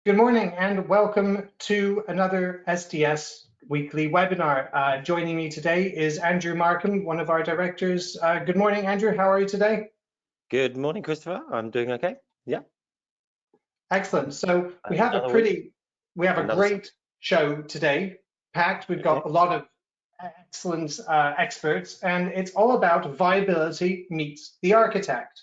Good morning and welcome to another SDS weekly webinar. Joining me today is Andrew Markham, one of our directors. Good morning, Andrew. How are you today? Good morning, Christopher. I'm doing okay. Yeah. Excellent. So we have a great show today, packed. We've got a lot of excellent experts, and it's all about viability meets the architect.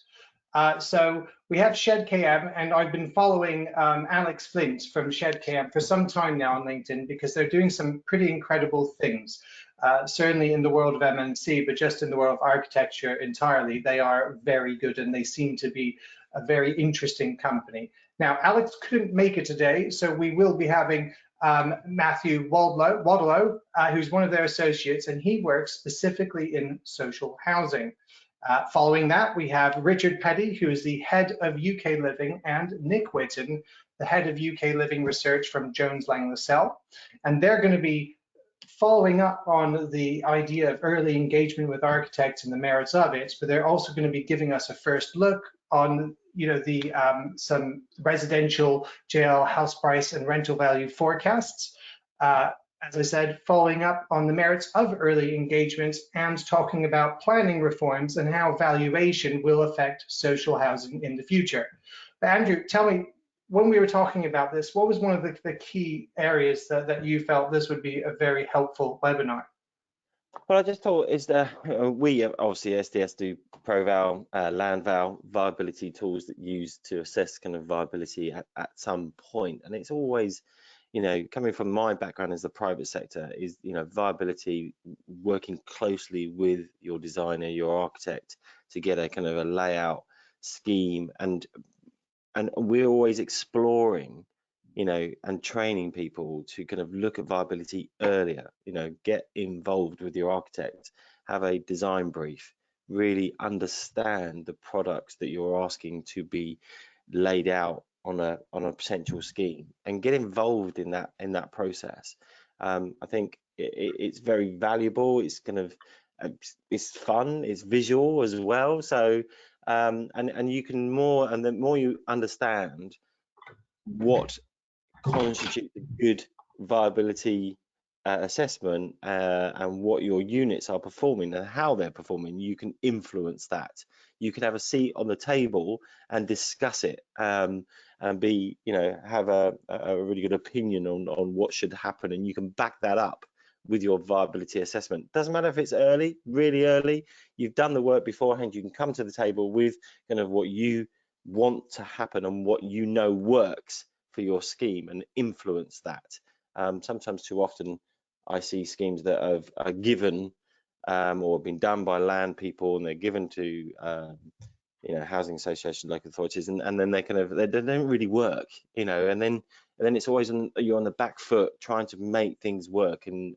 So we have Shedkm, and I've been following Alex Flint from Shedkm for some time now on LinkedIn because they're doing some pretty incredible things, certainly in the world of MMC, but just in the world of architecture entirely. They are very good and they seem to be a very interesting company. Now, Alex couldn't make it today, so we will be having Matthew Wadlow, who's one of their associates, and he works specifically in social housing. Following that, we have Richard Petty, who is the head of UK Living, and Nick Whitten, the head of UK Living Research from Jones Lang LaSalle. And they're going to be following up on the idea of early engagement with architects and the merits of it, but they're also going to be giving us a first look on, some residential JL house price and rental value forecasts. As I said, following up on the merits of early engagement and talking about planning reforms and how valuation will affect social housing in the future. But Andrew, tell me, when we were talking about this, what was one of the key areas that you felt this would be a very helpful webinar? Well, I just thought is that we obviously SDS do ProVal, LandVal, viability tools that use to assess kind of viability at some point, and it's always, coming from my background as the private sector, is viability, working closely with your designer, your architect, to get a kind of a layout scheme, and we're always exploring, and training people to kind of look at viability earlier. Get involved with your architect, have a design brief, really understand the products that you're asking to be laid out on a potential scheme, and get involved in that process. I think it's very valuable. It's kind of it's fun, it's visual as well. So and you can more, and the more you understand what constitutes a good viability assessment and what your units are performing and how they're performing, you can influence that. You can have a seat on the table and discuss it, and be, have a really good opinion on what should happen, and you can back that up with your viability assessment. Doesn't matter if it's early, really early, you've done the work beforehand, you can come to the table with kind of what you want to happen and what works for your scheme and influence that. Sometimes too often I see schemes that are given or have been done by land people, and they're given to housing associations, local authorities, and then they don't really work, and then it's always you're on the back foot trying to make things work, and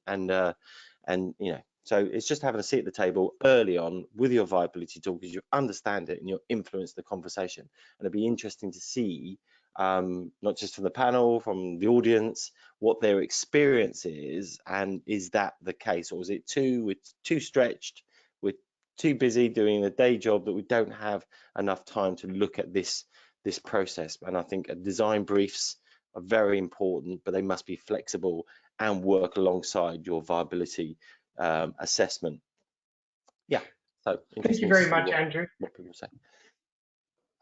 so it's just having a seat at the table early on with your viability tool, because you understand it and you'll influence the conversation. And it'd be interesting to see, not just from the panel, from the audience, what their experience is, and is that the case, or is it too stretched, we're too busy doing the day job that we don't have enough time to look at this process. And I think design briefs are very important, but they must be flexible and work alongside your viability assessment. Yeah. So thank you very much, Andrew. What people say.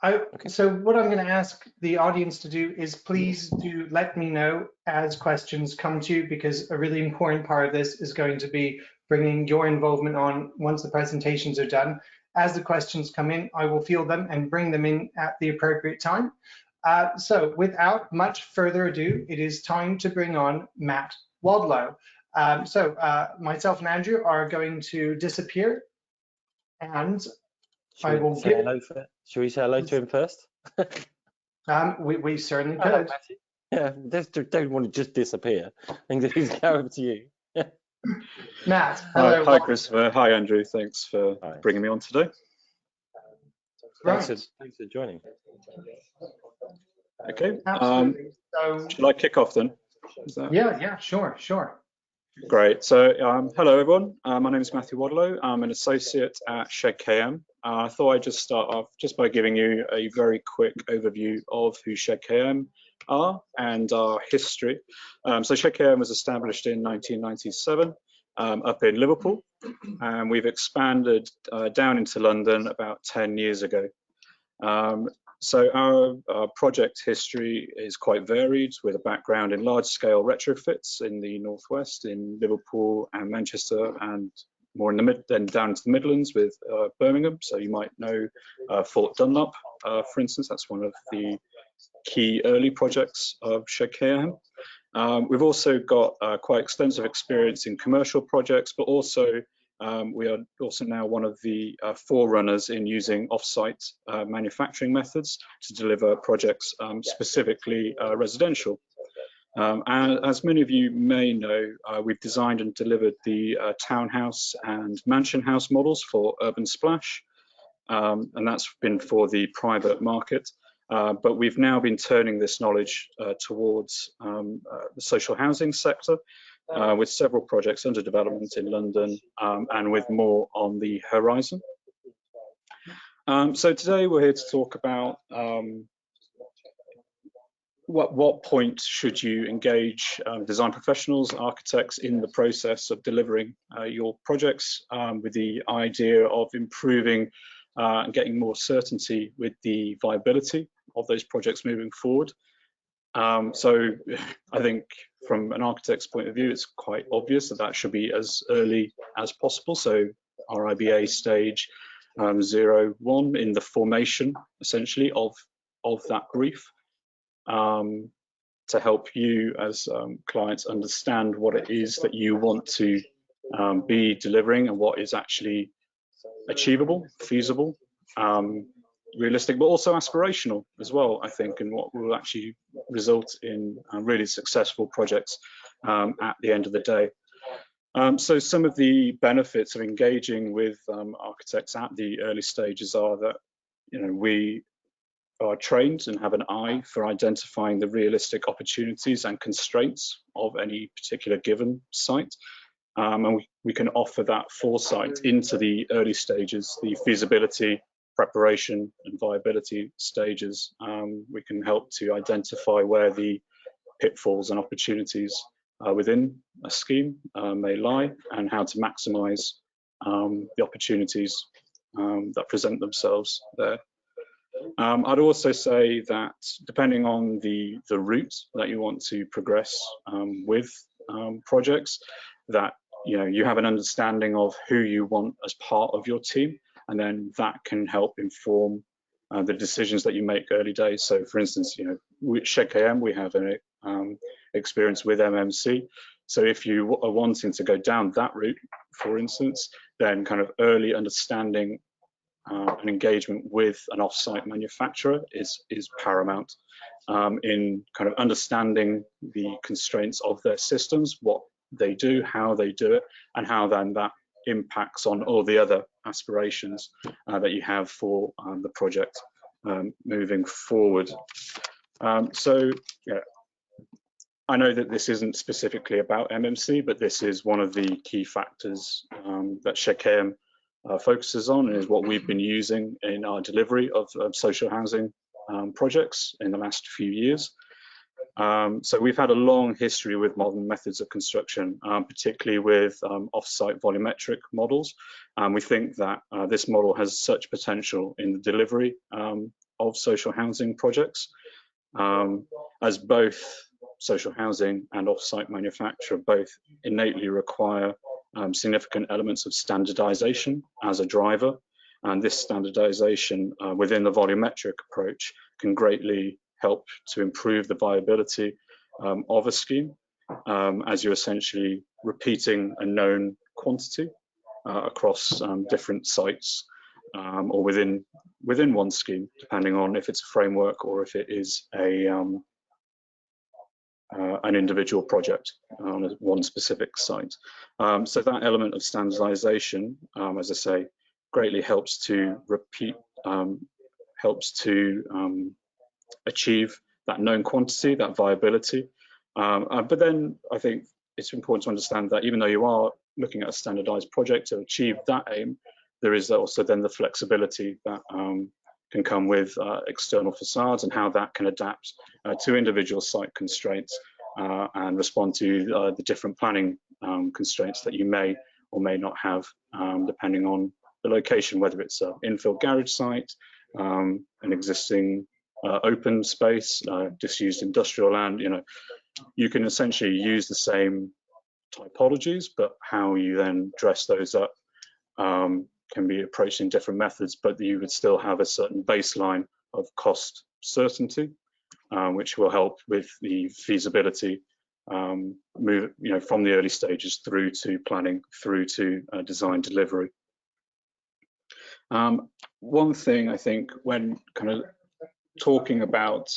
Okay. So what I'm going to ask the audience to do is please do let me know as questions come to you, because a really important part of this is going to be bringing your involvement on once the presentations are done. As the questions come in, I will field them and bring them in at the appropriate time. So without much further ado, it is time to bring on Matt Wadlow. So myself and Andrew are going to disappear, and I will say hello for it. Should we say hello to him first? We certainly could. Yeah, don't want to just disappear. I think he's going to you. Matt, hello. Hi, Christopher. Hi, Andrew. Thanks for bringing me on today. Thanks for joining. Okay. Absolutely. Shall I kick off then? Yeah, sure. Great. So hello, everyone. My name is Matthew Wadlow. I'm an associate at Shedkm. I thought I'd just start off just by giving you a very quick overview of who Shedkm are and our history. So Shedkm was established in 1997 up in Liverpool, and we've expanded down into London about 10 years ago. So our project history is quite varied, with a background in large-scale retrofits in the Northwest, in Liverpool and Manchester, and more in the then down to the Midlands with Birmingham. So you might know Fort Dunlop, for instance. That's one of the key early projects of Shedkm. We've also got quite extensive experience in commercial projects, but also we are also now one of the forerunners in using off-site manufacturing methods to deliver projects, specifically residential. And as many of you may know, we've designed and delivered the townhouse and mansion house models for Urban Splash, and that's been for the private market. But we've now been turning this knowledge towards the social housing sector, with several projects under development in London, and with more on the horizon. So today we're here to talk about what point should you engage design professionals, architects in the process of delivering your projects, with the idea of improving and getting more certainty with the viability of those projects moving forward. So I think from an architect's point of view, it's quite obvious that that should be as early as possible. So RIBA stage 0-1 in the formation, essentially, of that brief, to help you as clients understand what it is that you want to be delivering and what is actually achievable, feasible, realistic, but also aspirational as well, I think, and what will actually result in really successful projects at the end of the day. So some of the benefits of engaging with architects at the early stages are that, you know, we are trained and have an eye for identifying the realistic opportunities and constraints of any particular given site. And we can offer that foresight into the early stages, the feasibility, preparation and viability stages. We can help to identify where the pitfalls and opportunities within a scheme may lie, and how to maximise the opportunities that present themselves there. I'd also say that depending on the route that you want to progress with projects, that you have an understanding of who you want as part of your team, and then that can help inform the decisions that you make early days. So, for instance, with Shedkm, we have an experience with MMC. So if you are wanting to go down that route, for instance, then kind of early understanding and engagement with an off-site manufacturer is paramount in kind of understanding the constraints of their systems, what they do, how they do it, and how then that impacts on all the other aspirations that you have for the project moving forward. So yeah, I know that this isn't specifically about MMC, but this is one of the key factors that Shedkm focuses on, and is what we've been using in our delivery of social housing projects in the last few years. So we've had a long history with modern methods of construction, particularly with off-site volumetric models. We think that this model has such potential in the delivery of social housing projects, as both social housing and off-site manufacture both innately require significant elements of standardization as a driver. And this standardization within the volumetric approach can greatly help to improve the viability of a scheme, as you're essentially repeating a known quantity across different sites, or within one scheme, depending on if it's a framework or if it is an individual project on one specific site. So that element of standardization, as I say, greatly helps to achieve that known quantity, that viability. But then I think it's important to understand that even though you are looking at a standardized project to achieve that aim, there is also then the flexibility that can come with external facades and how that can adapt to individual site constraints and respond to the different planning constraints that you may or may not have, depending on the location, whether it's an infill garage site, an existing open space, disused industrial land. You can essentially use the same typologies, but how you then dress those up can be approached in different methods, but you would still have a certain baseline of cost certainty, which will help with the feasibility move, from the early stages through to planning, through to design delivery. One thing I think when kind of talking about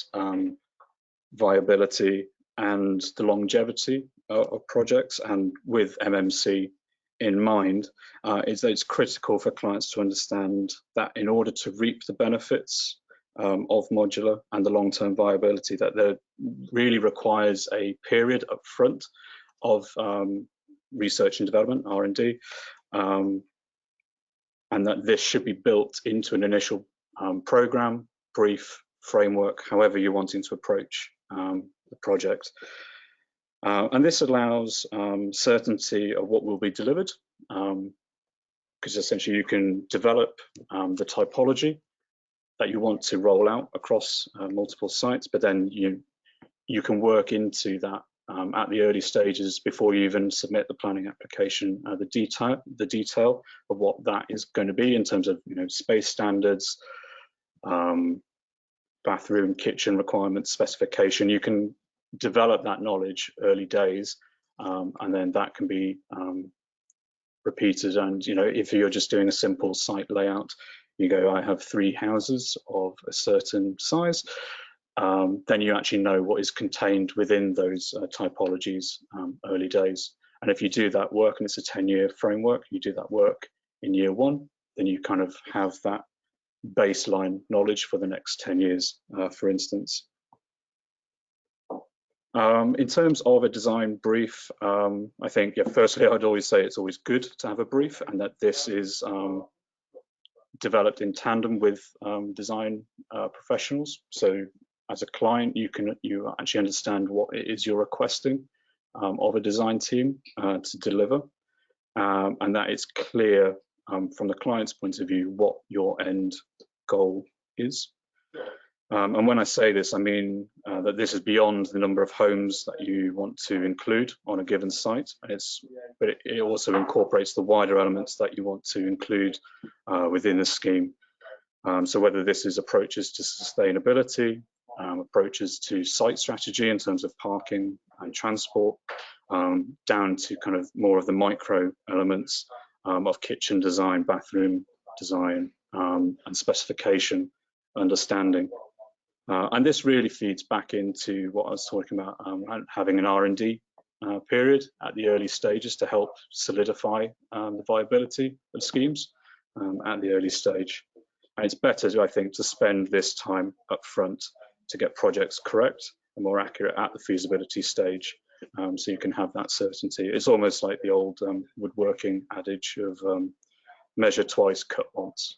viability and the longevity of projects, and with MMC in mind, is that it's critical for clients to understand that in order to reap the benefits of modular and the long-term viability, that there really requires a period up front of research and development, R&D, and that this should be built into an initial program, brief, framework, however you're wanting to approach the project. And this allows certainty of what will be delivered, because essentially you can develop the typology that you want to roll out across multiple sites, but then you can work into that at the early stages before you even submit the planning application, the detail of what that is going to be in terms of space standards, bathroom, kitchen requirements, specification. You can develop that knowledge early days, and then that can be repeated. And if you're just doing a simple site layout, you go, I have 3 houses of a certain size, then you actually know what is contained within those typologies early days. And if you do that work, and it's a 10-year framework, you do that work in year 1, then you kind of have that baseline knowledge for the next 10 years, for instance. In terms of a design brief, I think, firstly, I'd always say it's always good to have a brief, and that this is developed in tandem with design professionals. So as a client, you actually understand what it is you're requesting of a design team to deliver, and that it's clear from the client's point of view what your end goal is. And when I say this, I mean that this is beyond the number of homes that you want to include on a given site, but it also incorporates the wider elements that you want to include within the scheme. So whether this is approaches to sustainability, approaches to site strategy in terms of parking and transport, down to kind of more of the micro elements of kitchen design, bathroom design, and specification understanding. And this really feeds back into what I was talking about, having an R&D period at the early stages to help solidify the viability of schemes at the early stage. And it's better, I think, to spend this time up front to get projects correct and more accurate at the feasibility stage, so you can have that certainty. It's almost like the old woodworking adage of measure twice, cut once.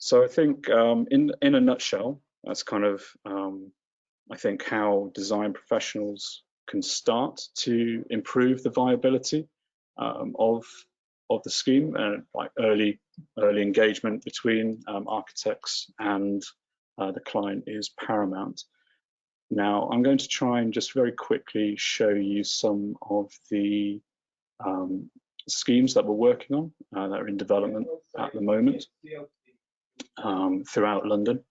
So I think in a nutshell, that's kind of, I think, how design professionals can start to improve the viability of the scheme, and like early engagement between architects and the client is paramount. Now, I'm going to try and just very quickly show you some of the schemes that we're working on that are in development at the moment throughout London,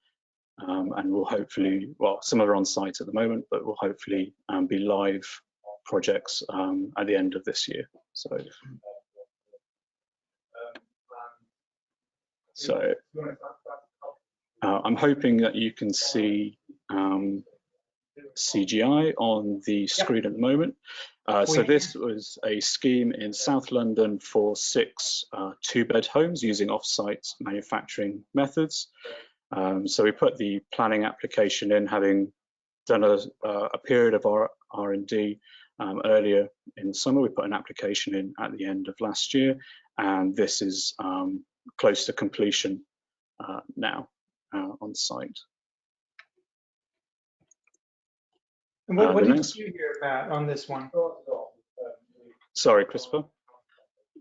and we'll hopefully, well, some are on site at the moment, but will hopefully be live projects at the end of this year. So I'm hoping that you can see CGI on the screen at the moment. So this was a scheme in South London for 6 2-bed homes using off-site manufacturing methods. So we put the planning application in, having done a period of our R&D, earlier in the summer. We put an application in at the end of last year, and this is close to completion now on site. And what did you do here, Matt, on this one? Sorry, Christopher.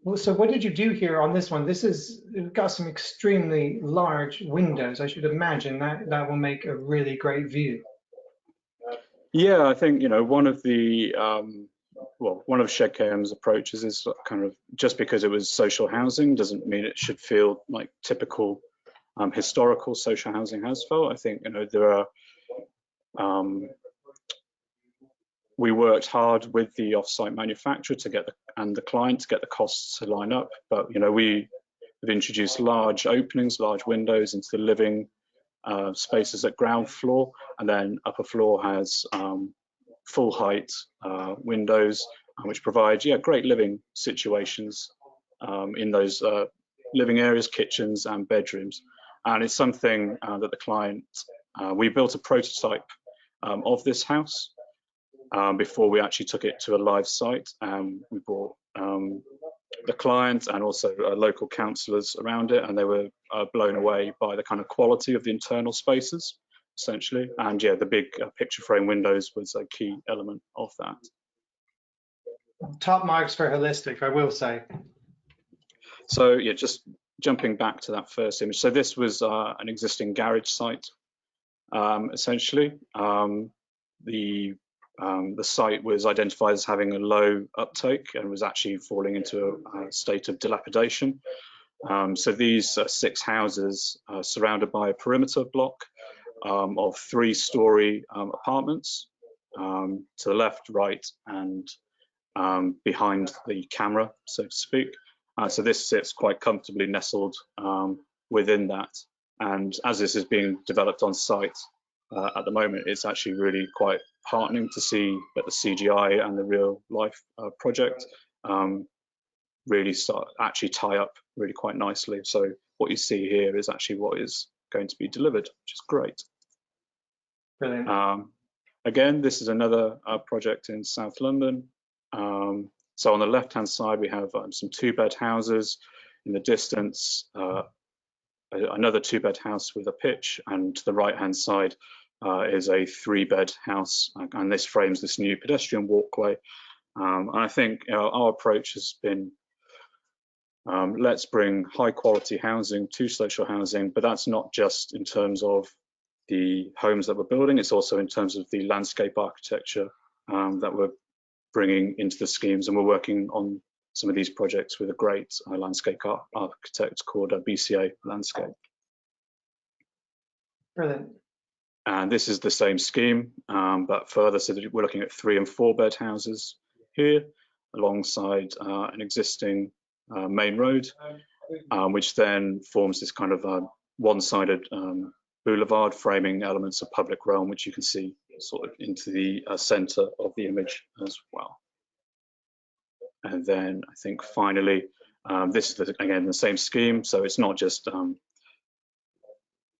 Well, so what did you do here on this one? It's got some extremely large windows. I should imagine that will make a really great view. Yeah, I think, you know, one of the one of Shedkm's approaches is kind of, just because it was social housing doesn't mean it should feel like typical historical social housing has felt. I think, you know, there are we worked hard with the offsite manufacturer to get the client to get the costs to line up, but you know, we've introduced large openings, large windows into the living spaces at ground floor, and then upper floor has full height windows, which provide great living situations in those living areas, kitchens and bedrooms. And it's something that the client, we built a prototype of this house before we actually took it to a live site. We brought the client and also local councillors around it, and they were blown away by the kind of quality of the internal spaces, essentially. And yeah, the big picture frame windows was a key element of that. Top marks for holistic, I will say. So yeah, just jumping back to that first image. So this was an existing garage site, essentially. The site was identified as having a low uptake and was actually falling into a state of dilapidation. So these 6 houses are surrounded by a perimeter block of 3-story apartments to the left, right, and behind the camera, so to speak. So this sits quite comfortably nestled within that. And as this is being developed on site at the moment, it's actually really quite heartening to see that the CGI and the real life project really actually tie up really quite nicely. So what you see here is actually what is going to be delivered, which is great. Brilliant. Again, this is another project in South London. So on the left-hand side, we have some 2-bed houses. In the distance, another 2-bed house with a pitch, and to the right-hand side is a 3-bed house, and this frames this new pedestrian walkway. And I think, you know, our approach has been, let's bring high-quality housing to social housing, but that's not just in terms of the homes that we're building, it's also in terms of the landscape architecture that we're bringing into the schemes. And we're working on some of these projects with a great landscape architect called BCA Landscape. Brilliant. And this is the same scheme, but further, so that we're looking at 3- and 4-bed houses here, alongside an existing main road, which then forms this kind of one-sided boulevard, framing elements of public realm, which you can see sort of into the center of the image as well. And then I think finally, this is again the same scheme. So it's not just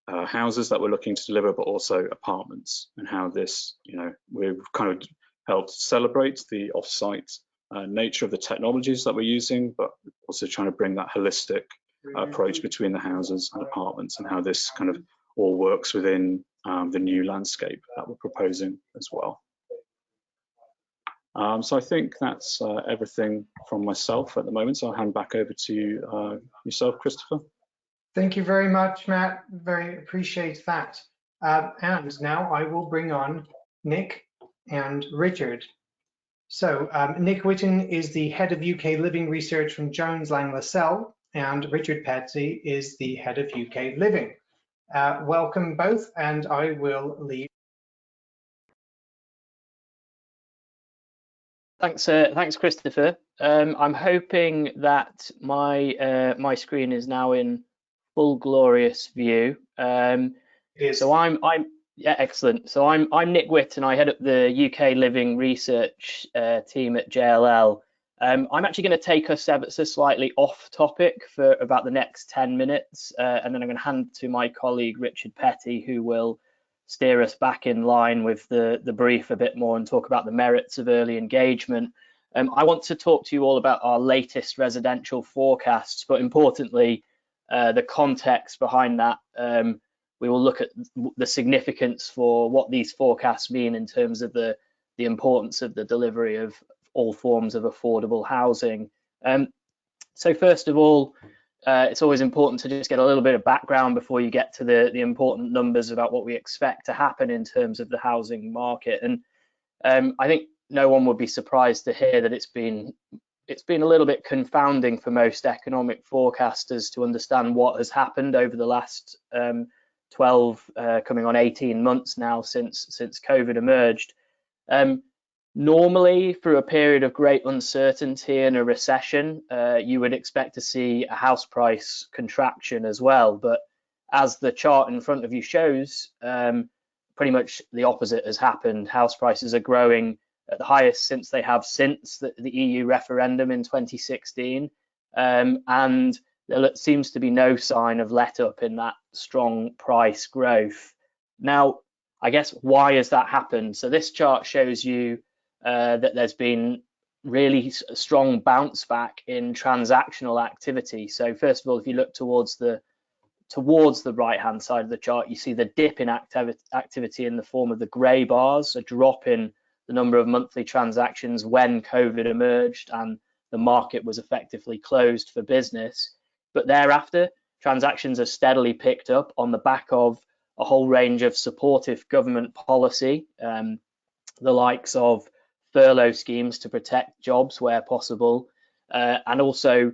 houses that we're looking to deliver, but also apartments, and how this, you know, we've kind of helped celebrate the off-site nature of the technologies that we're using, but also trying to bring that holistic approach between the houses and apartments, and how this kind of all works within the new landscape that we're proposing as well. So I think that's everything from myself at the moment. So I'll hand back over to yourself, Christopher. Thank you very much, Matt. Very appreciate that. And now I will bring on Nick and Richard. So Nick Whitten is the head of UK Living Research from Jones Lang LaSalle, and Richard Petty is the head of UK Living. Welcome both, and I will leave. Thanks, Christopher. I'm hoping that my screen is now in full glorious view. It is. So yeah, excellent. So I'm Nick Whitten. I head up the UK Living Research team at JLL. I'm actually going to take us ever so slightly off topic for about the next 10 minutes, and then I'm going to hand to my colleague Richard Petty, who will steer us back in line with the brief a bit more and talk about the merits of early engagement, I want to talk to you all about our latest residential forecasts, but importantly, the context behind that. We will look at the significance for what these forecasts mean in terms of the importance of the delivery of all forms of affordable housing. So first of all, it's always important to just get a little bit of background before you get to the important numbers about what we expect to happen in terms of the housing market. And I think no one would be surprised to hear that it's been a little bit confounding for most economic forecasters to understand what has happened over the last 12 coming on 18 months now since COVID emerged. Normally, through a period of great uncertainty and a recession, you would expect to see a house price contraction as well. But as the chart in front of you shows, pretty much the opposite has happened. House prices are growing at the highest since they have since the EU referendum in 2016. And there seems to be no sign of let up in that strong price growth. Now, I guess, why has that happened? So this chart shows you that there's been really strong bounce back in transactional activity. So first of all, if you look towards the right hand side of the chart, you see the dip in activity in the form of the grey bars, a drop in the number of monthly transactions when COVID emerged and the market was effectively closed for business. But thereafter, transactions have steadily picked up on the back of a whole range of supportive government policy, the likes of furlough schemes to protect jobs where possible, and also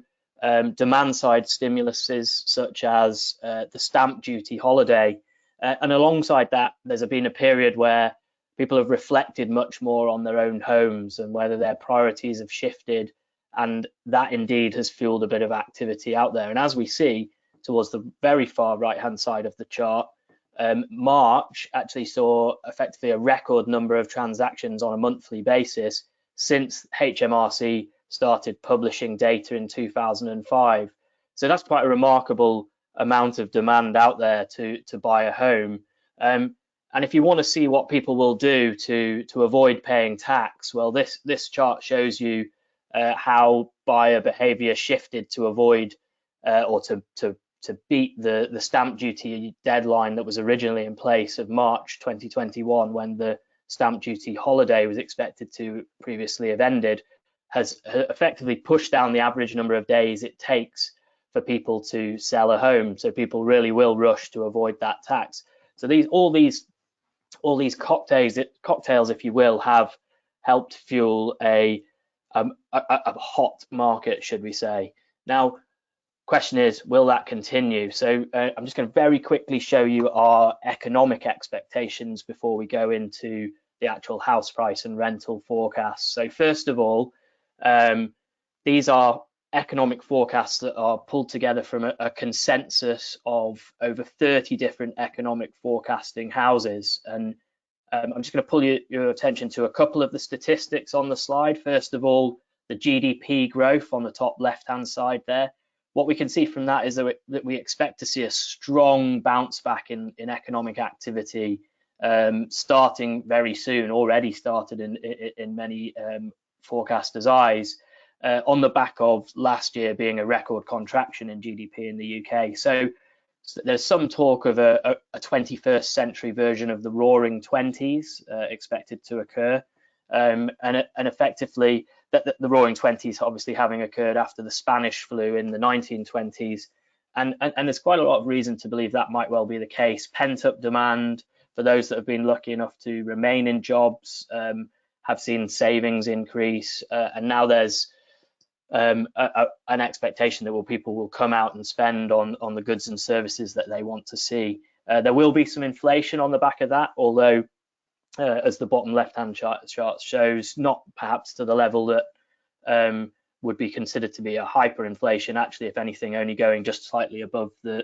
demand side stimuluses such as the stamp duty holiday. And alongside that, there's been a period where people have reflected much more on their own homes and whether their priorities have shifted, and that indeed has fueled a bit of activity out there. And as we see towards the very far right hand side of the chart, March actually saw effectively a record number of transactions on a monthly basis since HMRC started publishing data in 2005. So that's quite a remarkable amount of demand out there to buy a home. And if you want to see what people will do to avoid paying tax, well, this chart shows you how buyer behavior shifted to avoid or to beat the stamp duty deadline that was originally in place of March 2021, when the stamp duty holiday was expected to previously have ended, has effectively pushed down the average number of days it takes for people to sell a home. So people really will rush to avoid that tax. So all these cocktails, if you will, have helped fuel a hot market, should we say. Now, question is, will that continue? So I'm just going to very quickly show you our economic expectations before we go into the actual house price and rental forecasts. So first of all, these are economic forecasts that are pulled together from a consensus of over 30 different economic forecasting houses. And I'm just going to pull your attention to a couple of the statistics on the slide. First of all, the GDP growth on the top left-hand side there. What we can see from that is that we expect to see a strong bounce back in economic activity starting very soon, already started in many forecasters' eyes, on the back of last year being a record contraction in GDP in the UK. So there's some talk of a 21st century version of the Roaring Twenties expected to occur, and effectively that the Roaring Twenties obviously having occurred after the Spanish flu in the 1920s, and there's quite a lot of reason to believe that might well be the case. Pent-up demand for those that have been lucky enough to remain in jobs have seen savings increase, and now there's an expectation that people will come out and spend on the goods and services that they want to see. There will be some inflation on the back of that, although as the bottom left-hand chart shows, not perhaps to the level that would be considered to be a hyperinflation. Actually, if anything, only going just slightly above the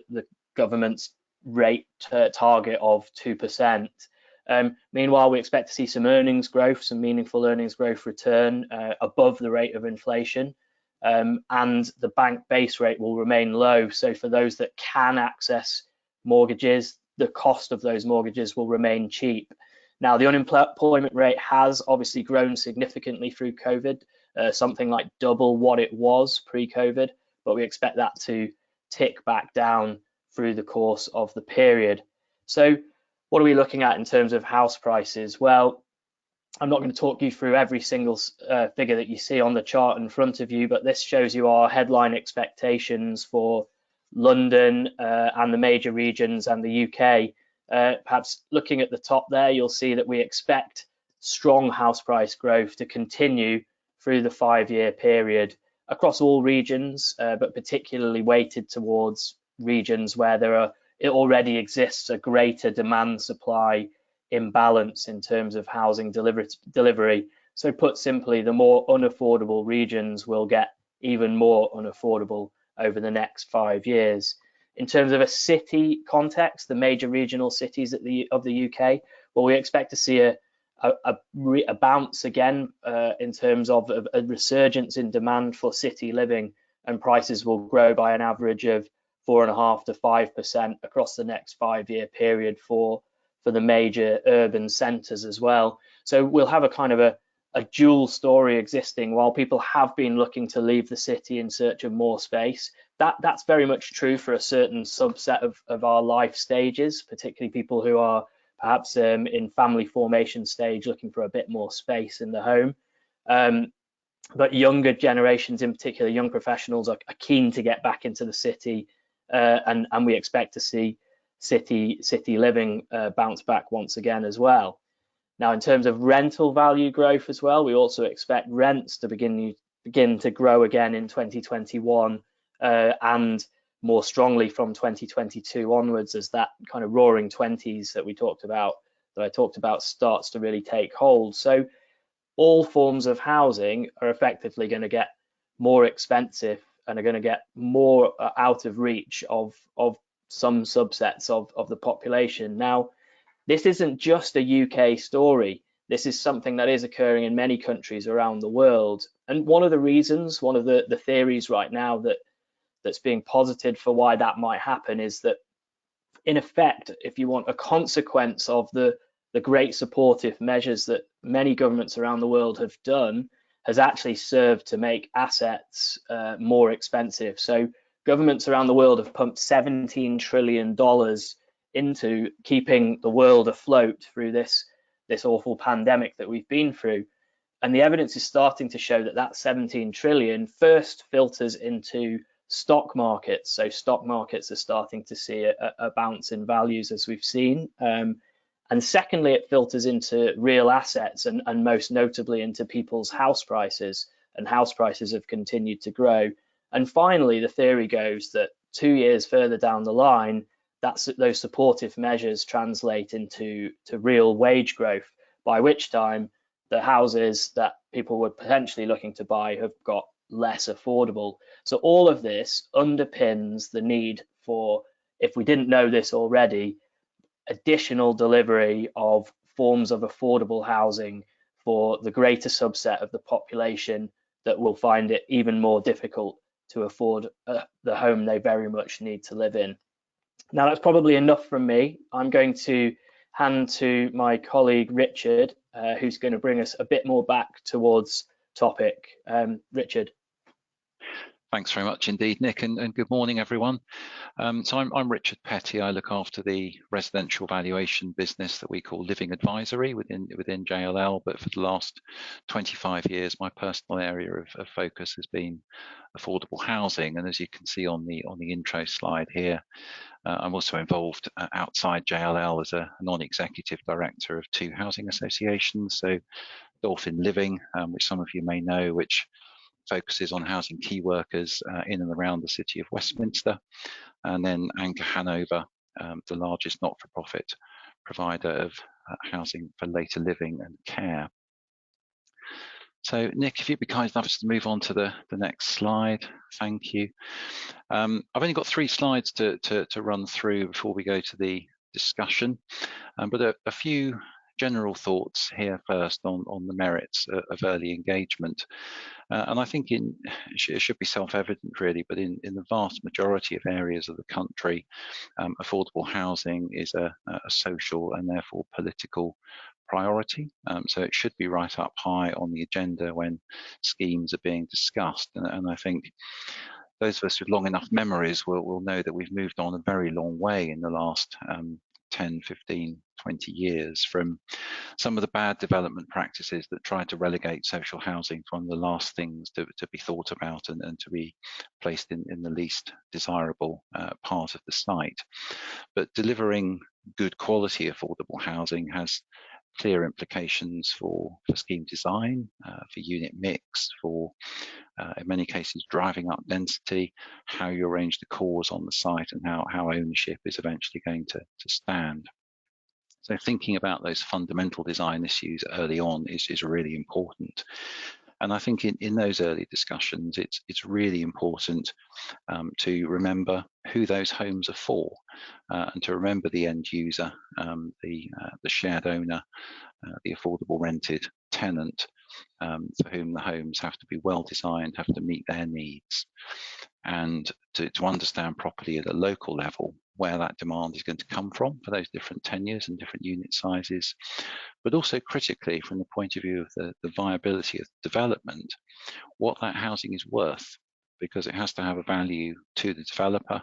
government's rate target of 2%. Meanwhile, we expect to see some earnings growth, some meaningful earnings growth return above the rate of inflation. And the bank base rate will remain low. So for those that can access mortgages, the cost of those mortgages will remain cheap. Now, the unemployment rate has obviously grown significantly through COVID, something like double what it was pre-COVID, but we expect that to tick back down through the course of the period. So what are we looking at in terms of house prices? Well, I'm not going to talk you through every single figure that you see on the chart in front of you, but this shows you our headline expectations for London and the major regions and the UK. Perhaps looking at the top there, you'll see that we expect strong house price growth to continue through the 5-year period across all regions, but particularly weighted towards regions where it already exists a greater demand supply imbalance in terms of housing delivery. So put simply, the more unaffordable regions will get even more unaffordable over the next 5 years. In terms of a city context, the major regional cities of the UK, well, we expect to see a bounce again in terms of a resurgence in demand for city living, and prices will grow by an average of 4.5% to 5% across the next 5-year period for the major urban centres as well. So we'll have a kind of a dual story existing. While people have been looking to leave the city in search of more space, that's very much true for a certain subset of our life stages, particularly people who are perhaps in family formation stage looking for a bit more space in the home. But younger generations, in particular young professionals, are keen to get back into the city, and we expect to see city living bounce back once again as well. Now, in terms of rental value growth as well, we also expect rents to begin to grow again in 2021 and more strongly from 2022 onwards, as that kind of roaring 20s that I talked about starts to really take hold. So all forms of housing are effectively going to get more expensive and are going to get more out of reach of some subsets of the population. Now, this isn't just a UK story. This is something that is occurring in many countries around the world. And one of the theories right now that's being posited for why that might happen is that, in effect, if you want, a consequence of the great supportive measures that many governments around the world have done has actually served to make assets more expensive. So governments around the world have pumped $17 trillion into keeping the world afloat through this awful pandemic that we've been through. And the evidence is starting to show that 17 trillion first filters into stock markets. So stock markets are starting to see a bounce in values, as we've seen. And secondly, it filters into real assets and most notably into people's house prices, and house prices have continued to grow. And finally, the theory goes that 2 years further down the line, those supportive measures translate into real wage growth, by which time the houses that people were potentially looking to buy have got less affordable. So all of this underpins the need for, if we didn't know this already, additional delivery of forms of affordable housing for the greater subset of the population that will find it even more difficult to afford the home they very much need to live in. Now, that's probably enough from me. I'm going to hand to my colleague Richard, who's going to bring us a bit more back towards topic. Richard. Thanks very much indeed, Nick, and good morning, everyone. So I'm Richard Petty. I look after the residential valuation business that we call Living Advisory within JLL, but for the last 25 years, my personal area of focus has been affordable housing. And as you can see on the intro slide here, I'm also involved outside JLL as a non-executive director of 2 housing associations. So Dolphin Living, which some of you may know, which focuses on housing key workers in and around the city of Westminster, and then Anchor Hanover, the largest not-for-profit provider of housing for later living and care. So Nick, if you'd be kind enough to move on to the next slide, thank you. I've only got 3 slides to run through before we go to the discussion, but a few general thoughts here first on the merits of early engagement. And I think it should be self-evident really, but in the vast majority of areas of the country, affordable housing is a social and therefore political priority. So it should be right up high on the agenda when schemes are being discussed. And I think those of us with long enough memories will know that we've moved on a very long way in the last 10, 15, 20 years from some of the bad development practices that tried to relegate social housing to one of the last things to be thought about and to be placed in the least desirable part of the site. But delivering good quality affordable housing has clear implications for scheme design, for unit mix, for in many cases driving up density, how you arrange the cores on the site, and how ownership is eventually going to stand. So thinking about those fundamental design issues early on is really important. And I think in those early discussions, it's really important to remember who those homes are for, and to remember the end user, the shared owner, the affordable rented tenant, for whom the homes have to be well designed, have to meet their needs, and to understand properly at a local level where that demand is going to come from for those different tenures and different unit sizes, but also critically from the point of view of the viability of development, what that housing is worth, because it has to have a value to the developer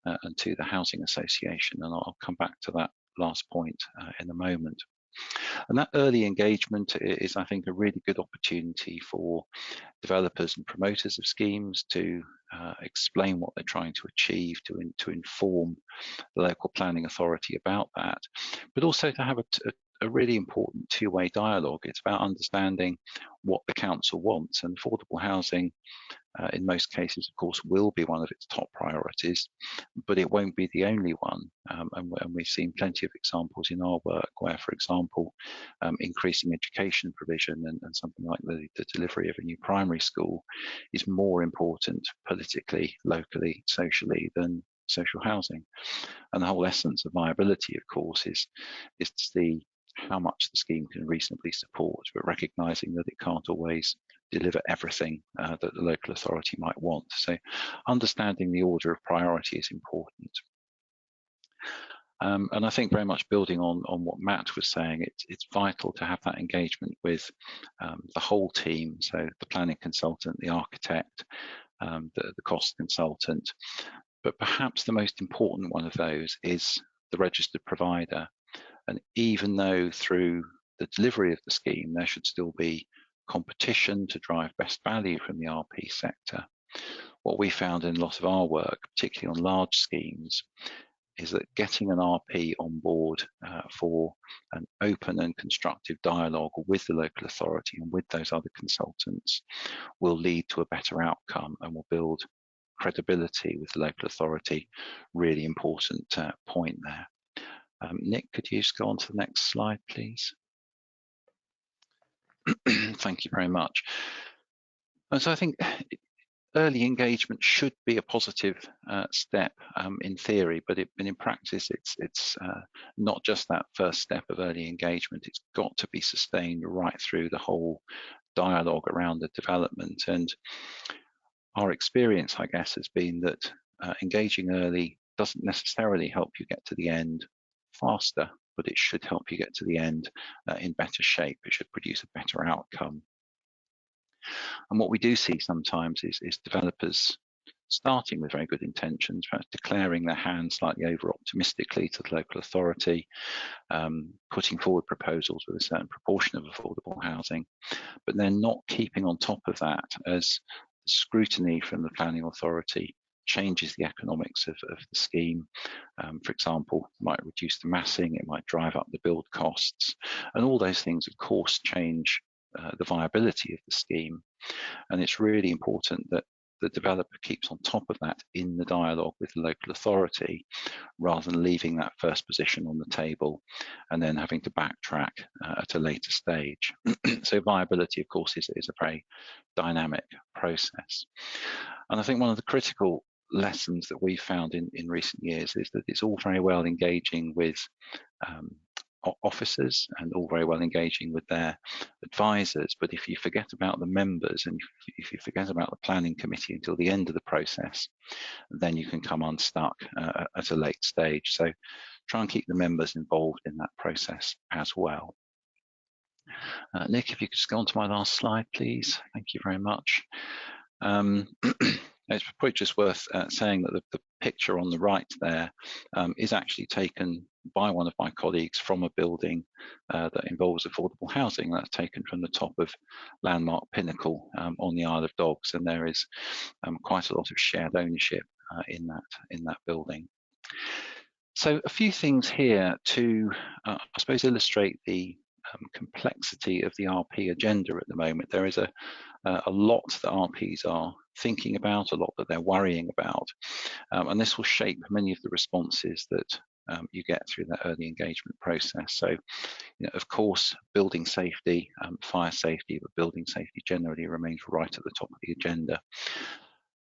and to the housing association. And I'll come back to that last point in a moment. And that early engagement is, I think, a really good opportunity for developers and promoters of schemes to explain what they're trying to achieve, to inform the local planning authority about that, but also to have a really important two-way dialogue. It's about understanding what the council wants, and affordable housing in most cases, of course, will be one of its top priorities, but it won't be the only one. And we've seen plenty of examples in our work where, for example, increasing education provision and something like the delivery of a new primary school is more important politically, locally, socially than social housing. And the whole essence of viability, of course, is to see how much the scheme can reasonably support, but recognising that it can't always deliver everything that the local authority might want. So understanding the order of priority is important. And I think very much building on what Matt was saying, it's vital to have that engagement with the whole team, so the planning consultant, the architect, the cost consultant, but perhaps the most important one of those is the registered provider. And even though through the delivery of the scheme, there should still be competition to drive best value from the RP sector, what we found in a lot of our work, particularly on large schemes, is that getting an RP on board for an open and constructive dialogue with the local authority and with those other consultants will lead to a better outcome and will build credibility with the local authority. Really important point there. Nick, could you just go on to the next slide, please? Thank you very much. And so I think early engagement should be a positive step in theory, but in practice, it's not just that first step of early engagement. It's got to be sustained right through the whole dialogue around the development. And our experience, I guess, has been that engaging early doesn't necessarily help you get to the end faster, but it should help you get to the end in better shape. It should produce a better outcome. And what we do see sometimes is developers starting with very good intentions, perhaps declaring their hand slightly over optimistically to the local authority, putting forward proposals with a certain proportion of affordable housing, but then not keeping on top of that as the scrutiny from the planning authority changes the economics of the scheme. For example, it might reduce the massing, it might drive up the build costs, and all those things, of course, change the viability of the scheme. And it's really important that the developer keeps on top of that in the dialogue with the local authority, rather than leaving that first position on the table and then having to backtrack at a later stage. So viability, of course, is a very dynamic process. And I think one of the critical lessons that we've found in recent years is that it's all very well engaging with officers and all very well engaging with their advisors, but if you forget about the members and if you forget about the planning committee until the end of the process, then you can come unstuck at a late stage. So try and keep the members involved in that process as well. Nick, if you could just go on to my last slide, please. Thank you very much. It's probably just worth saying that the picture on the right there is actually taken by one of my colleagues from a building that involves affordable housing. That's taken from the top of Landmark Pinnacle on the Isle of Dogs, and there is quite a lot of shared ownership in that building. So a few things here to, I suppose, illustrate the complexity of the RP agenda at the moment. There is a lot that RPs are thinking about, a lot that they're worrying about, and this will shape many of the responses that you get through that early engagement process. So, of course, building safety, fire safety, but building safety generally remains right at the top of the agenda,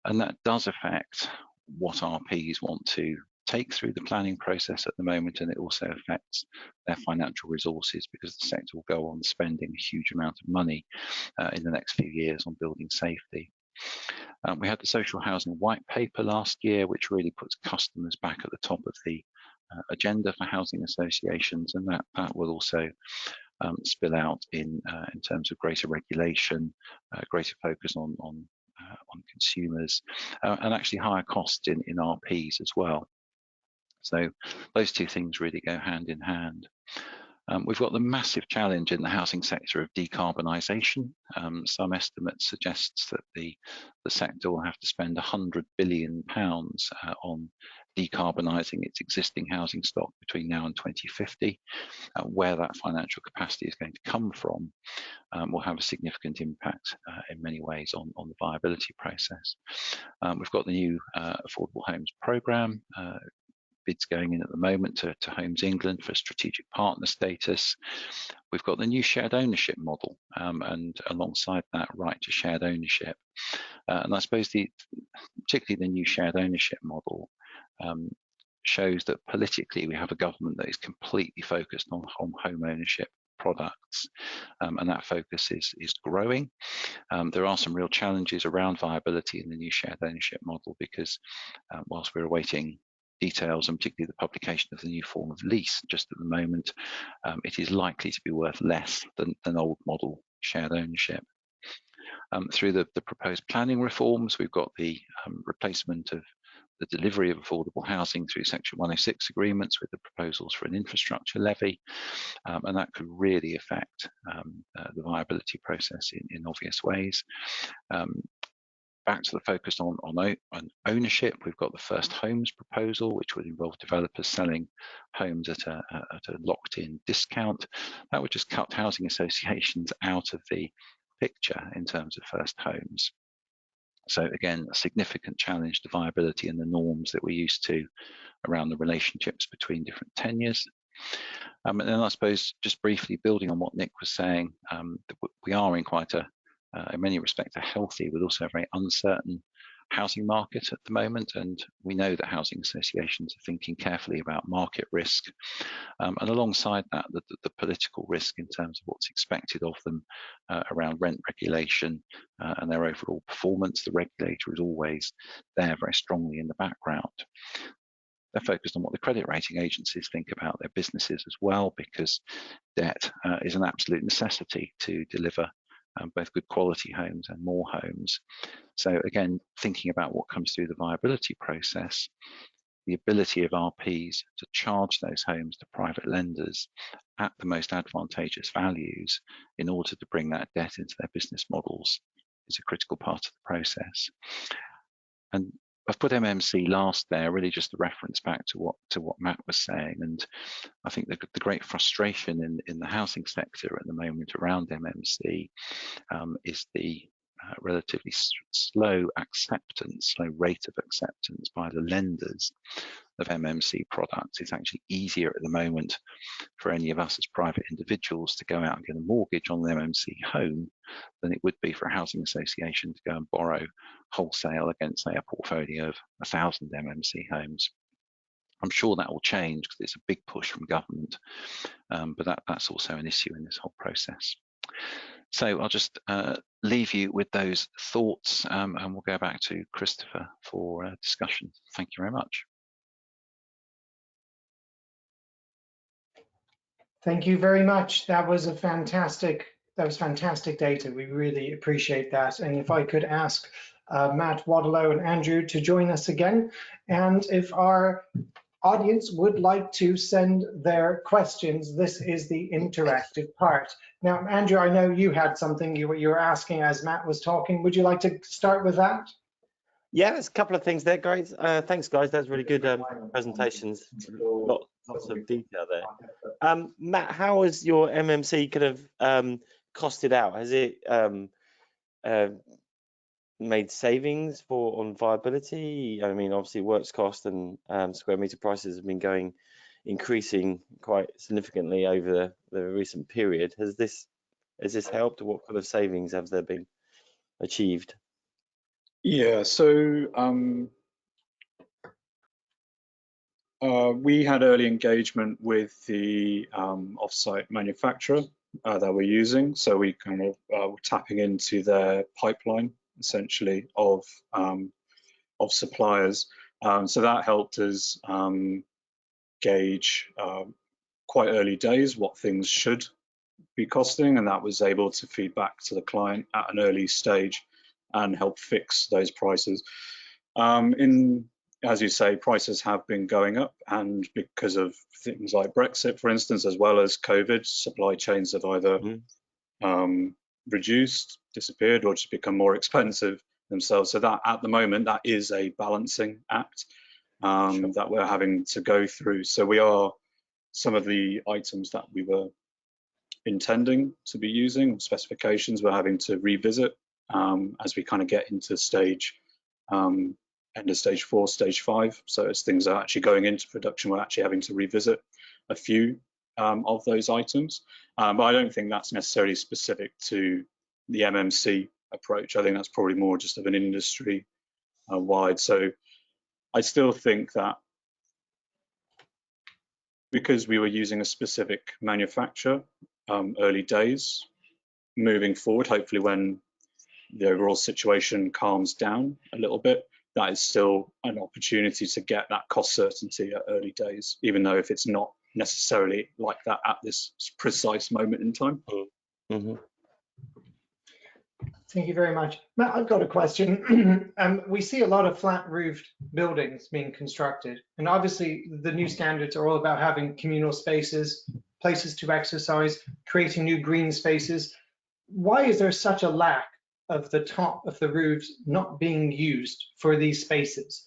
and that does affect what RPs want to take through the planning process at the moment, and it also affects their financial resources because the sector will go on spending a huge amount of money in the next few years on building safety. We had the social housing white paper last year, which really puts customers back at the top of the agenda for housing associations, and that will also spill out in terms of greater regulation, greater focus on consumers, and actually higher costs in RPs as well. So those two things really go hand in hand. We've got the massive challenge in the housing sector of decarbonisation. Some estimates suggest that the sector will have to spend £100 billion on decarbonising its existing housing stock between now and 2050. Where that financial capacity is going to come from will have a significant impact in many ways on the viability process. We've got the new Affordable Homes Programme, bids going in at the moment to Homes England for strategic partner status. We've got the new shared ownership model, and alongside that, right to shared ownership. And I suppose particularly the new shared ownership model shows that politically we have a government that is completely focused on home ownership products, and that focus is growing. There are some real challenges around viability in the new shared ownership model because whilst we're awaiting details and particularly the publication of the new form of lease just at the moment, it is likely to be worth less than old model shared ownership. Through the proposed planning reforms, we've got the replacement of the delivery of affordable housing through Section 106 agreements with the proposals for an infrastructure levy, and that could really affect the viability process in obvious ways. Back to the focus on ownership, we've got the First Homes proposal, which would involve developers selling homes at a locked-in discount. That would just cut housing associations out of the picture in terms of first homes. So again, a significant challenge to viability and the norms that we're used to around the relationships between different tenures. And then I suppose just briefly building on what Nick was saying, we are in quite in many respects a healthy but also a very uncertain housing market at the moment, and we know that housing associations are thinking carefully about market risk, and alongside that the political risk in terms of what's expected of them around rent regulation and their overall performance. The regulator is always there very strongly in the background. They're focused on what the credit rating agencies think about their businesses as well, because debt is an absolute necessity to deliver both good quality homes and more homes. So again, thinking about what comes through the viability process, the ability of RPs to charge those homes to private lenders at the most advantageous values in order to bring that debt into their business models is a critical part of the process. And I've put MMC last there, really just a reference back to what Matt was saying. And I think the great frustration in the housing sector at the moment around MMC is the relatively slow rate of acceptance by the lenders of MMC products. It's actually easier at the moment for any of us as private individuals to go out and get a mortgage on an MMC home than it would be for a housing association to go and borrow wholesale against, say, a portfolio of 1,000 MMC homes. I'm sure that will change because it's a big push from government, but that's also an issue in this whole process. So I'll just leave you with those thoughts, and we'll go back to Christopher for discussion. Thank you very much. Thank you very much. That was fantastic data. We really appreciate that. And if I could ask Matt, Wadlow, and Andrew to join us again, and if our audience would like to send their questions, this is the interactive part. Now, Andrew, I know you had something you were asking as Matt was talking. Would you like to start with that? Yeah, there's a couple of things there, great. Thanks, guys. That's really good presentations. Lots of detail there. Matt, how has your MMC kind of costed out? Has it made savings on viability? I mean, obviously, works cost and square meter prices have been increasing quite significantly over the recent period. Has this helped? What kind of savings have there been achieved? Yeah, so we had early engagement with the off-site manufacturer that we're using. So we kind of were tapping into their pipeline, essentially, of suppliers. So that helped us gauge quite early days what things should be costing, and that was able to feed back to the client at an early stage and help fix those prices. As you say, prices have been going up, and because of things like Brexit, for instance, as well as COVID, supply chains have either reduced, disappeared, or just become more expensive themselves. So that at the moment, that is a balancing act that we're having to go through. So some of the items that we were intending to be using, specifications, we're having to revisit as we kind of get into end of stage 4, stage 5. So as things are actually going into production, we're actually having to revisit a few of those items. But I don't think that's necessarily specific to the MMC approach. I think that's probably more just of an industry wide. So I still think that because we were using a specific manufacturer early days, moving forward, hopefully when the overall situation calms down a little bit, that is still an opportunity to get that cost certainty at early days, even though if it's not necessarily like that at this precise moment in time. Mm-hmm. Thank you very much. Matt, I've got a question. We see a lot of flat roofed buildings being constructed, and obviously the new standards are all about having communal spaces, places to exercise, creating new green spaces. Why is there such a lack of the top of the roofs not being used for these spaces?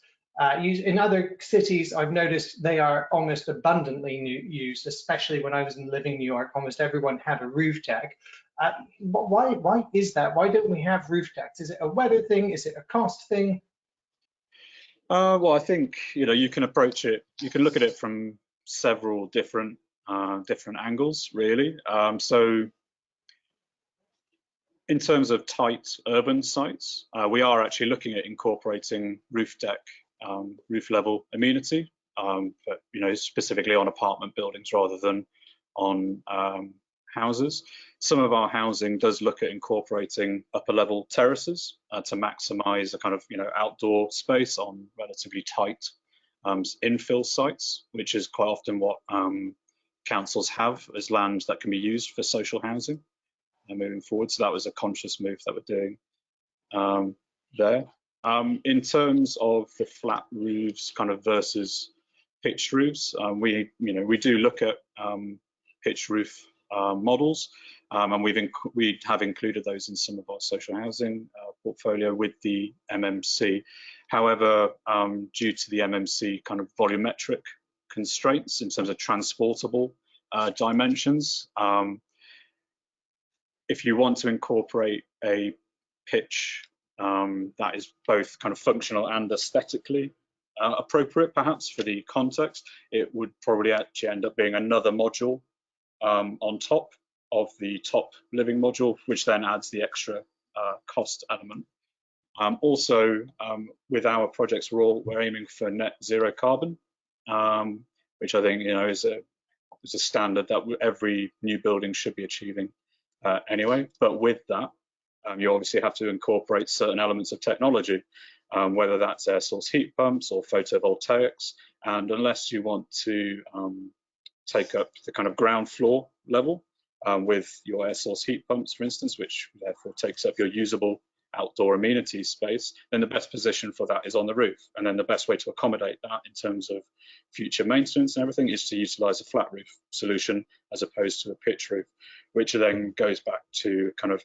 In other cities, I've noticed they are almost abundantly used, especially when I was living in New York, almost everyone had a roof deck. Why is that? Why don't we have roof decks? Is it a weather thing? Is it a cost thing? Well, I think you can approach it. You can look at it from several different angles, really. So in terms of tight urban sites, we are actually looking at incorporating roof deck, roof level amenity, but specifically on apartment buildings rather than on houses. Some of our housing does look at incorporating upper level terraces to maximize a kind of outdoor space on relatively tight infill sites, which is quite often what councils have as land that can be used for social housing moving forward. So that was a conscious move that we're doing there. In terms of the flat roofs kind of versus pitched roofs, we do look at pitched roof models, and we have included those in some of our social housing portfolio with the MMC. However, due to the MMC kind of volumetric constraints in terms of transportable dimensions, if you want to incorporate a pitch that is both kind of functional and aesthetically appropriate, perhaps for the context, it would probably actually end up being another module on top of the top living module, which then adds the extra cost element. Also, with our projects, we're aiming for net zero carbon which I think is a standard that every new building should be achieving anyway. But with that, you obviously have to incorporate certain elements of technology, whether that's air source heat pumps or photovoltaics. And unless you want to take up the kind of ground floor level with your air source heat pumps, for instance, which therefore takes up your usable outdoor amenity space, then the best position for that is on the roof. And then the best way to accommodate that in terms of future maintenance and everything is to utilize a flat roof solution as opposed to a pitch roof, which then goes back to kind of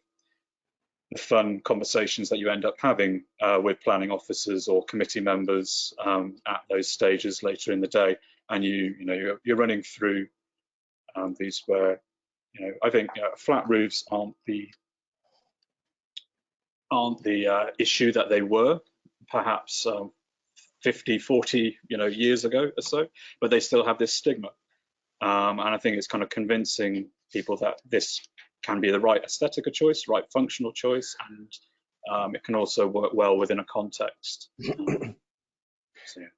the fun conversations that you end up having with planning officers or committee members at those stages later in the day. And you're running through these where I think flat roofs aren't the issue that they were perhaps 50, 40 years ago or so, but they still have this stigma. And I think it's kind of convincing people that this can be the right aesthetic choice, right functional choice, and it can also work well within a context. So yeah,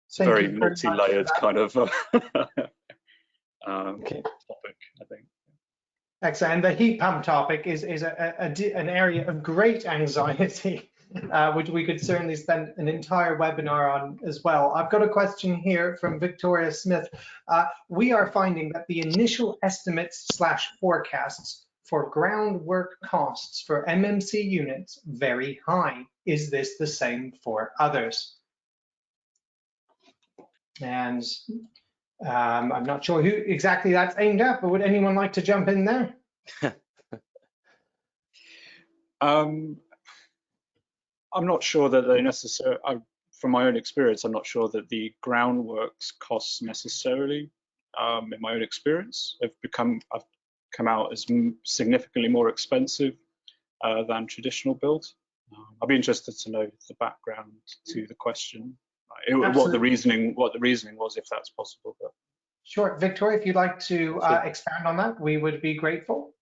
it's a very multi-layered kind of topic, I think. Excellent. And the heat pump topic is an area of great anxiety, which we could certainly spend an entire webinar on as well. I've got a question here from Victoria Smith. We are finding that the initial estimates / forecasts for groundwork costs for MMC units very high. Is this the same for others? And I'm not sure who exactly that's aimed at, but would anyone like to jump in there? I'm not sure that they necessarily, from my own experience, I'm not sure that the groundworks costs necessarily, in my own experience, have come out as significantly more expensive than traditional build. I'd be interested to know the background to the question. What the reasoning was, if that's possible. But. Sure, Victoria, if you'd like to expand on that, we would be grateful.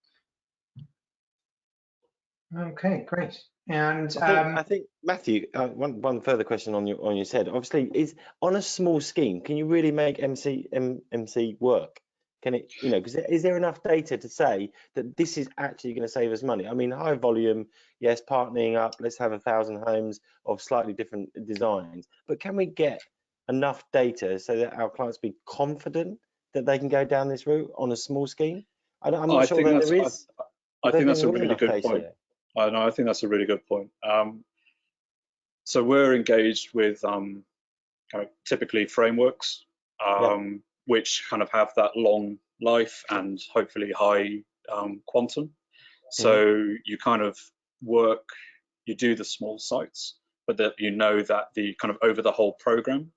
Okay, great. And I think Matthew, one further question on your head. Obviously, is on a small scheme, can you really make MMC work? Can it, because is there enough data to say that this is actually going to save us money? I mean, high volume, yes, partnering up, let's have 1,000 homes of slightly different designs, but can we get enough data so that our clients be confident that they can go down this route on a small scheme? I'm not sure that there is. I think that's a really good point. I think that's a really good point. So we're engaged with kind of typically frameworks, which kind of have that long life and hopefully high quantum. So you kind of you do the small sites, but that that the kind of over the whole program,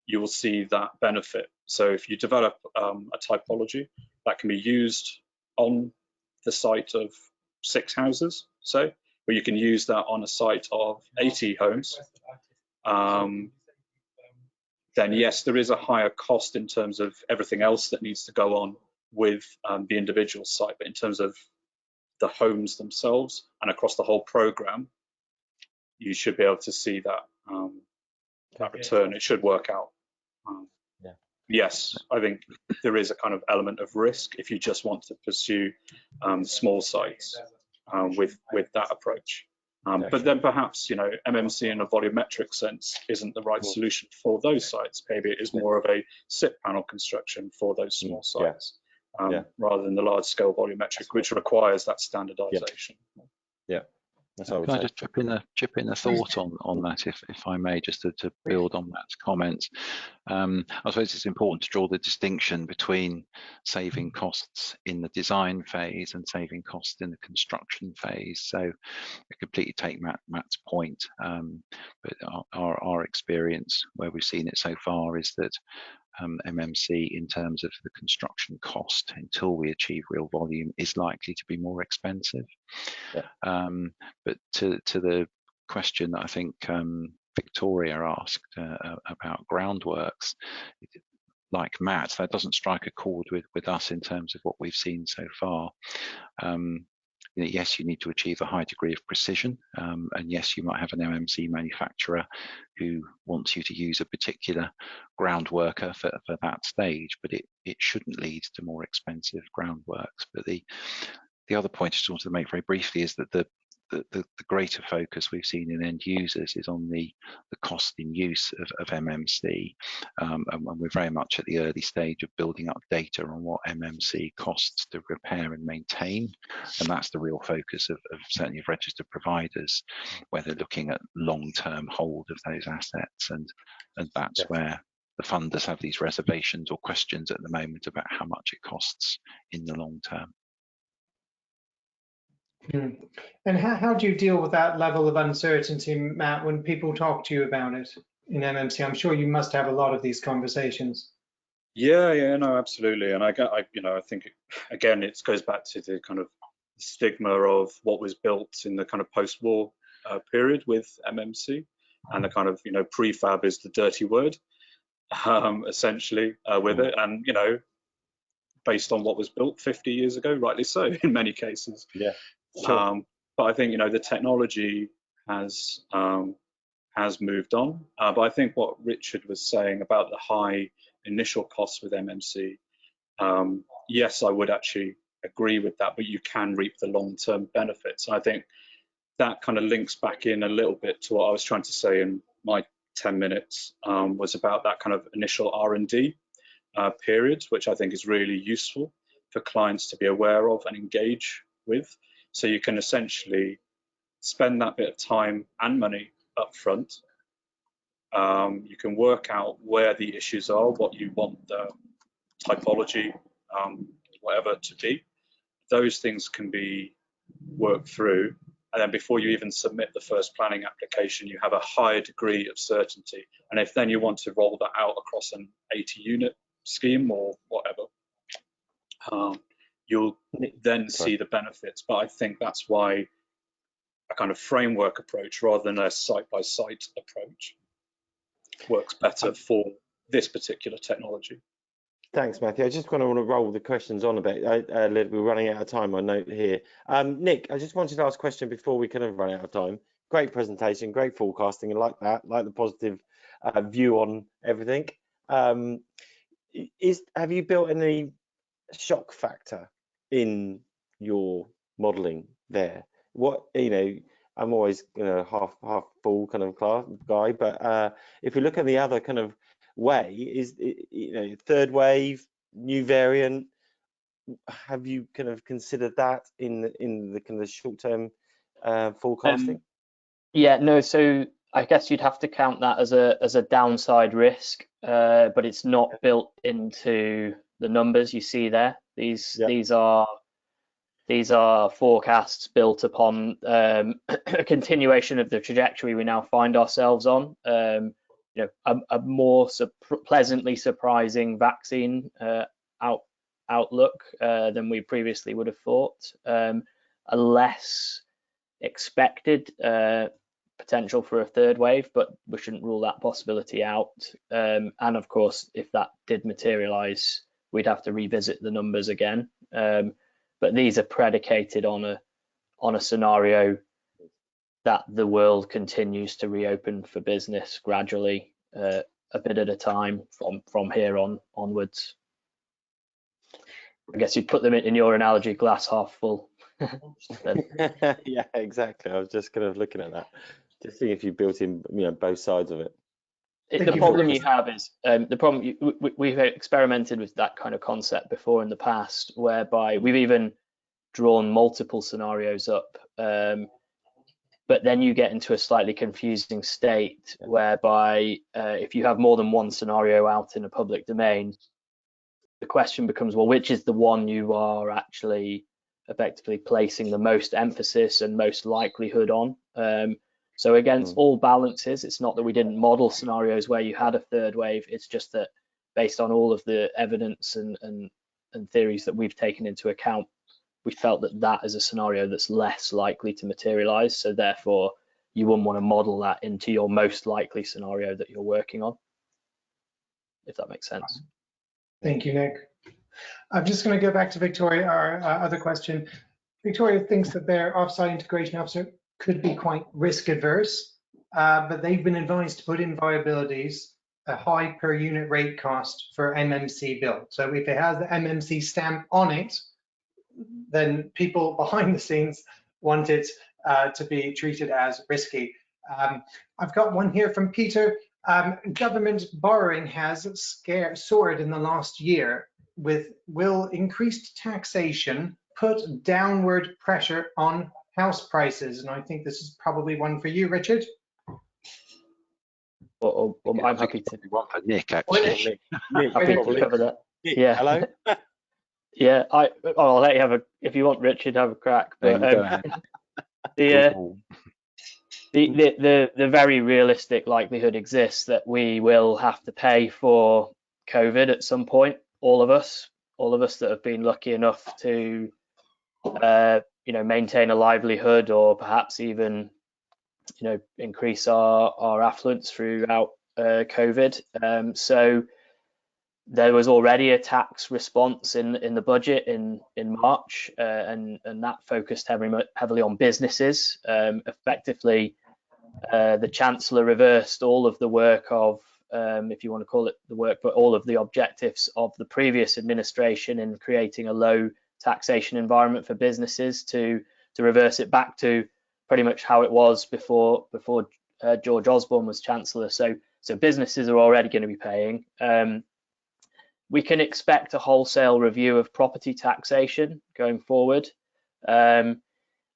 you will see that benefit. So if you develop a typology that can be used on the site of 6 houses, say, but you can use that on a site of 80 homes, then yes, there is a higher cost in terms of everything else that needs to go on with the individual site, but in terms of the homes themselves and across the whole program, you should be able to see that that return. It should work out. Yes, I think there is a kind of element of risk if you just want to pursue small sites with that approach. But then perhaps MMC in a volumetric sense isn't the right solution for those sites. Maybe it is more of a SIP panel construction for those small sites rather than the large scale volumetric, which requires that standardization. Can I just chip in a thought on that, if I may, just to build on Matt's comments. I suppose it's important to draw the distinction between saving costs in the design phase and saving costs in the construction phase. So I completely take Matt's point, but our experience where we've seen it so far is that MMC in terms of the construction cost until we achieve real volume is likely to be more expensive. But to the question that I think Victoria asked about groundworks, like Matt, that doesn't strike a chord with us in terms of what we've seen so far. yes, you need to achieve a high degree of precision, and yes, you might have an MMC manufacturer who wants you to use a particular ground worker for that stage, but it shouldn't lead to more expensive groundworks. But the other point I just wanted to make very briefly is that the greater focus we've seen in end users is on the cost in use of MMC, and we're very much at the early stage of building up data on what MMC costs to repair and maintain, and that's the real focus of certainly of registered providers, where they're looking at long-term hold of those assets, and that's where the funders have these reservations or questions at the moment about how much it costs in the long term. And how do you deal with that level of uncertainty, Matt, when people talk to you about it in MMC? I'm sure you must have a lot of these conversations. Yeah, no, absolutely. And I think again, it goes back to the kind of stigma of what was built in the kind of post-war period with MMC, and the kind of prefab is the dirty word, essentially with it, and based on what was built 50 years ago, rightly so in many cases. Yeah. Sure. But I think the technology has moved on. But I think what Richard was saying about the high initial costs with MMC, yes, I would actually agree with that. But you can reap the long-term benefits. And I think that kind of links back in a little bit to what I was trying to say in my 10 minutes, was about that kind of initial R&D period, which I think is really useful for clients to be aware of and engage with. So you can essentially spend that bit of time and money up front. You can work out where the issues are, what you want the typology, whatever to be. Those things can be worked through. And then before you even submit the first planning application, you have a higher degree of certainty. And if then you want to roll that out across an 80 unit scheme or whatever, you'll then see the benefits. But I think that's why a kind of framework approach rather than a site-by-site approach works better for this particular technology. Thanks, Matthew. I just want to roll the questions on a bit. We're running out of time, I note here. Nick, I just wanted to ask a question before we kind of run out of time. Great presentation, great forecasting, and like the positive view on everything. Have you built any shock factor in your modelling there? What I'm always half full kind of class guy, but if we look at the other kind of way, is third wave, new variant, have you kind of considered that in the kind of short-term forecasting? Yeah, no, so I guess you'd have to count that as a downside risk, but it's not built into the numbers you see there. These are forecasts built upon a continuation of the trajectory we now find ourselves on. A more pleasantly surprising vaccine outlook than we previously would have thought. A less expected potential for a third wave, but we shouldn't rule that possibility out. And of course, if that did materialize, we'd have to revisit the numbers again. But these are predicated on a scenario that the world continues to reopen for business gradually, a bit at a time from here onwards. I guess you'd put them in your analogy, glass half full. Yeah, exactly. I was just kind of looking at that, just seeing if you built in both sides of it. The problem you have is we've experimented with that kind of concept before in the past, whereby we've even drawn multiple scenarios up, but then you get into a slightly confusing state whereby if you have more than one scenario out in a public domain, the question becomes, well, which is the one you are actually effectively placing the most emphasis and most likelihood on? So against all balances, it's not that we didn't model scenarios where you had a third wave, it's just that based on all of the evidence and theories that we've taken into account, we felt that is a scenario that's less likely to materialize. So therefore, you wouldn't want to model that into your most likely scenario that you're working on, if that makes sense. Thank you, Nick. I'm just going to go back to Victoria, our other question. Victoria thinks that their offsite integration officer could be quite risk adverse, but they've been advised to put in viabilities a high per unit rate cost for MMC bill. So if it has the MMC stamp on it, then people behind the scenes want it to be treated as risky. I've got one here from Peter. Government borrowing has soared in the last year. Will increased taxation put downward pressure on house prices? And I think this is probably one for you, Richard. I'm happy to. One for Nick, actually. Nick, Happy to cover that. Nick, Yeah. hello. Yeah, I'll let you have if you want, Richard, have a crack. But Go ahead. the very realistic likelihood exists that we will have to pay for COVID at some point. All of us that have been lucky enough to maintain a livelihood, or perhaps even increase our affluence throughout COVID. So there was already a tax response in the budget in March, and that focused heavily on businesses. Effectively, the Chancellor reversed all of the work of, if you want to call it the work, but all of the objectives of the previous administration in creating a low taxation environment for businesses to reverse it back to pretty much how it was before George Osborne was Chancellor. So businesses are already going to be paying. We can expect a wholesale review of property taxation going forward. And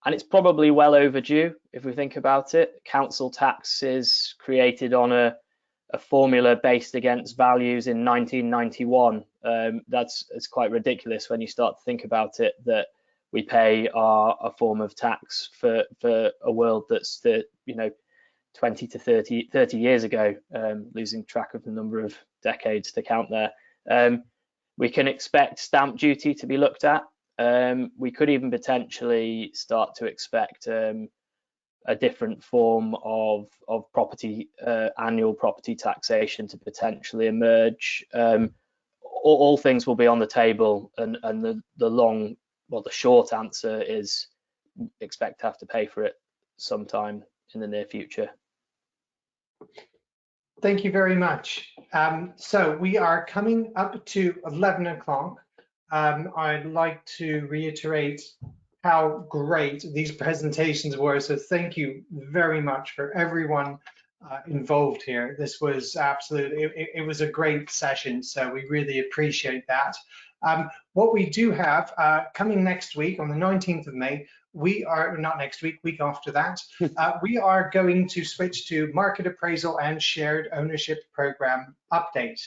it's probably well overdue if we think about it. Council tax is created on a formula based against values in 1991. It's quite ridiculous when you start to think about it, that we pay a form of tax for a world that's 20 to 30 years ago, losing track of the number of decades to count there. We can expect stamp duty to be looked at. We could even potentially start to expect a different form of property, annual property taxation to potentially emerge. All things will be on the table, and the short answer is expect to have to pay for it sometime in the near future. Thank you very much. So we are coming up to 11 o'clock. I'd like to reiterate how great these presentations were. So thank you very much for everyone involved here. This was absolutely, it was a great session. So we really appreciate that. What we do have coming next week on the 19th of May, we are, not next week, week after that, we are going to switch to market appraisal and shared ownership program update.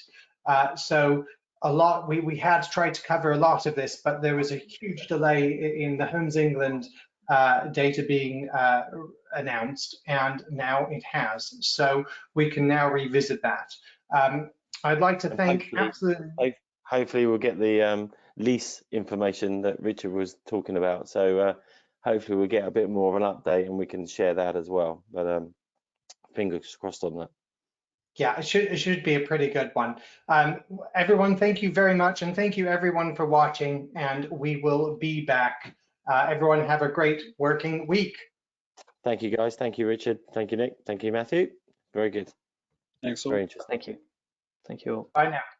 So a lot, we had tried to cover a lot of this, but there was a huge delay in the Homes England data being announced, and now it has. So we can now revisit that. I'd like to thank hopefully we'll get the lease information that Richard was talking about. So hopefully we'll get a bit more of an update and we can share that as well. But fingers crossed on that. Yeah, it should be a pretty good one. Everyone, thank you very much, and thank you everyone for watching, and we will be back. Everyone have a great working week. Thank you guys. Thank you, Richard. Thank you, Nick. Thank you, Matthew. Very good. Thanks all. Very interesting. Thank you. Thank you all. Bye now.